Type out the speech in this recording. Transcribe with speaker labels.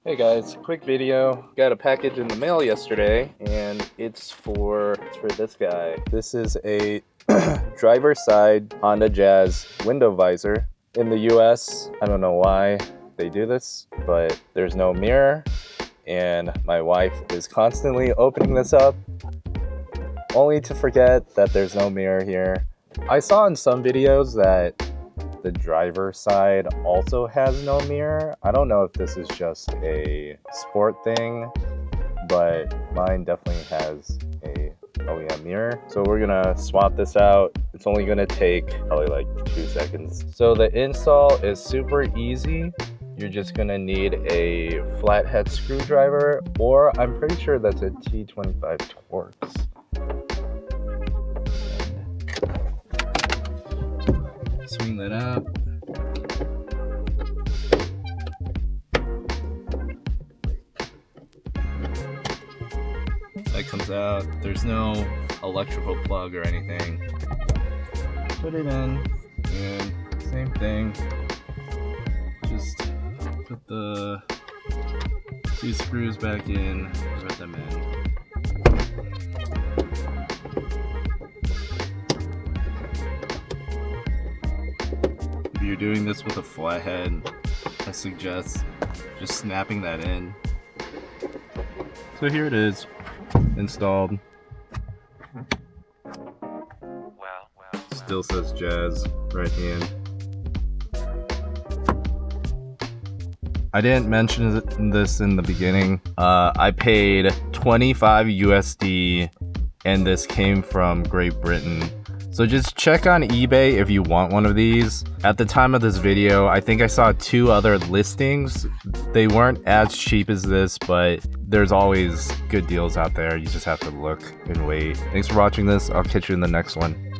Speaker 1: Hey guys, quick video. Got a package in the mail yesterday and it's for this guy. This is a driver's side Honda Jazz window visor. In the US, I don't know why they do this, but there's no mirror and my wife is constantly opening this up only to forget that there's no mirror here. I saw in some videos that the driver's side also has no mirror. I don't know if this is just a sport thing, but mine definitely has a OEM mirror. So we're gonna swap this out. It's only gonna take probably like 2 seconds. So the install is super easy. You're just gonna need a flathead screwdriver, or I'm pretty sure that's a T25 Torx. Swing that up. That comes out. There's no electrical plug or anything. Put it in, and same thing. Just put the 2 screws back in, put them in. If you're doing this with a flathead, I suggest just snapping that in. So here it is, installed. Still says Jazz right hand. I didn't mention this in the beginning. I paid 25 USD and this came from Great Britain. So just check on eBay if you want one of these. At the time of this video, I think I saw 2 other listings. They weren't as cheap as this, but there's always good deals out there. You just have to look and wait. Thanks for watching this. I'll catch you in the next one.